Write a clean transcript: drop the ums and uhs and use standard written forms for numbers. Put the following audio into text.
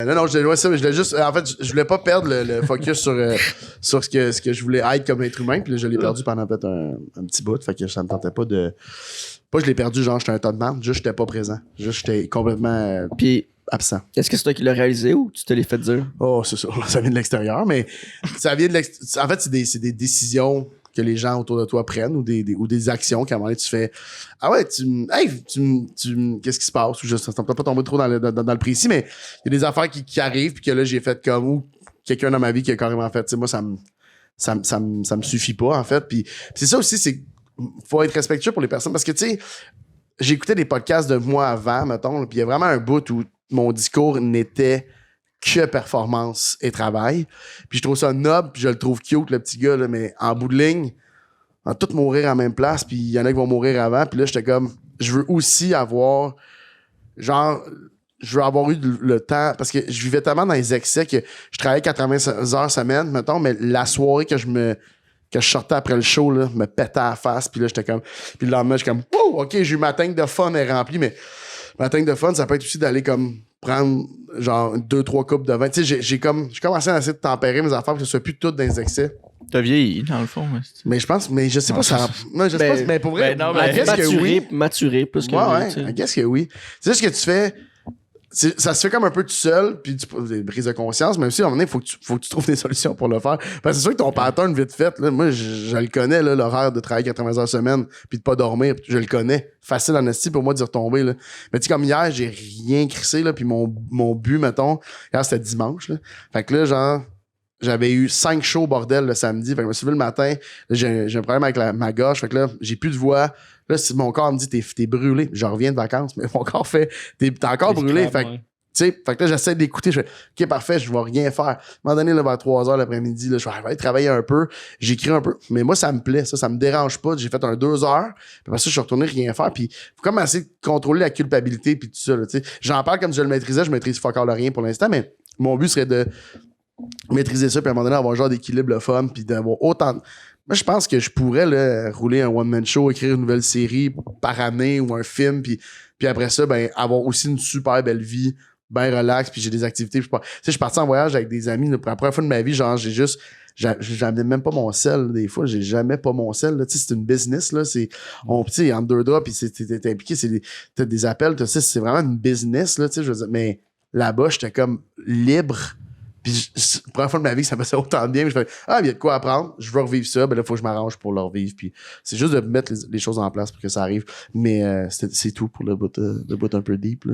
Non, je voulais juste. En fait, je voulais pas perdre le focus sur ce que je voulais être comme être humain. Puis là, je l'ai perdu pendant peut-être un petit bout. Fait que ça me tentait pas de. Pas que je l'ai perdu, genre, j'étais un tas de merde. Juste, j'étais pas présent. Juste, j'étais complètement Puis, absent. est-ce que c'est toi qui l'as réalisé ou tu te l'es fait dire? Oh, c'est ça. Ça vient de l'extérieur. Mais ça vient de l'extérieur. En fait, c'est des décisions que les gens autour de toi prennent ou des actions qu'à un moment donné, tu fais ah ouais, qu'est-ce qui se passe? Ou je ne pas tomber trop dans le précis, mais il y a des affaires qui arrivent puis que là, j'ai fait comme ou quelqu'un dans ma vie qui a carrément fait, tu sais, moi, ça me suffit pas, en fait. Puis c'est ça aussi, c'est faut être respectueux pour les personnes parce que, tu sais, j'écoutais des podcasts de moi avant, mettons, puis il y a vraiment un bout où mon discours n'était que performance et travail. Puis je trouve ça noble, puis je le trouve cute, le petit gars, là, mais en bout de ligne, on va tous mourir à la même place, puis il y en a qui vont mourir avant. Puis là, j'étais comme, je veux aussi avoir, genre, je veux avoir eu le temps, parce que je vivais tellement dans les excès que je travaillais 80 heures semaine, mettons, mais la soirée que je sortais après le show, là, me pétait à la face, puis là, j'étais comme, puis le lendemain, j'étais comme, oh, ok, j'ai eu ma tank de fun est remplie, mais ma tank de fun, ça peut être aussi d'aller comme prendre genre 2-3 coupes de vin. Tu sais, j'ai commencé à essayer de tempérer mes affaires pour que ce soit plus tout dans les excès. T'as vieilli, dans le fond. Mais je pense, mais je sais pas ça. Non, je sais pas, mais pour vrai, non, mais qu'est-ce que oui? Maturé plus que Ouais, qu'est-ce que oui? C'est juste que tu fais. Ça se fait comme un peu tout seul, puis des prises de conscience, même si à un moment donné, faut que tu trouves des solutions pour le faire. Parce que c'est sûr que ton pattern vite fait, là, moi, je le connais, là, l'horaire de travailler 80 heures semaine, puis de pas dormir, je le connais. Facile en esti pour moi d'y retomber, là. Mais tu sais, comme hier, j'ai rien crissé, là, puis mon but, mettons, hier, c'était dimanche, là. Fait que là, genre, j'avais eu 5 shows bordel le samedi, fait que je me suis levé le matin, là, j'ai un problème avec ma gorge, fait que là, j'ai plus de voix. Là, si mon corps me dit t'es brûlé, je reviens de vacances, mais mon corps fait t'es encore brûlé. Fait que, tu sais, fait que là, j'essaie d'écouter. Je fais OK, parfait, je vais rien faire. À un moment donné, là, vers 3h l'après-midi, là, je vais aller travailler un peu, j'écris un peu. Mais moi, ça me plaît, ça me dérange pas. J'ai fait un 2 heures, puis après ça, je suis retourné rien faire. Puis faut comme essayer de contrôler la culpabilité puis tout ça. Là, tu sais. J'en parle comme si je le maîtrisais, je maîtrise pas encore rien pour l'instant, mais mon but serait de maîtriser ça, puis à un moment donné, avoir un genre d'équilibre le fun, puis d'avoir autant. Moi, je pense que je pourrais là, rouler un one-man show, écrire une nouvelle série par année ou un film, puis après ça, ben avoir aussi une super belle vie, ben relax, puis j'ai des activités. Tu sais, je suis parti en voyage avec des amis là, pour la première fois de ma vie, genre, j'amenais même pas mon sel, là, des fois, j'ai jamais pas mon sel, là, tu sais, c'est une business, là, c'est, tu sais, entre deux draps, puis t'es impliqué, t'as des appels, tu sais, c'est vraiment une business, là, tu sais, je veux dire, mais là-bas, j'étais comme libre. Puis, c'est la première fois de ma vie que ça me fait autant de bien. Je fais, il y a de quoi apprendre. Je veux revivre ça. Ben là, il faut que je m'arrange pour le revivre. Puis, c'est juste de mettre les choses en place pour que ça arrive. Mais c'est tout pour le bout un peu deep. Là.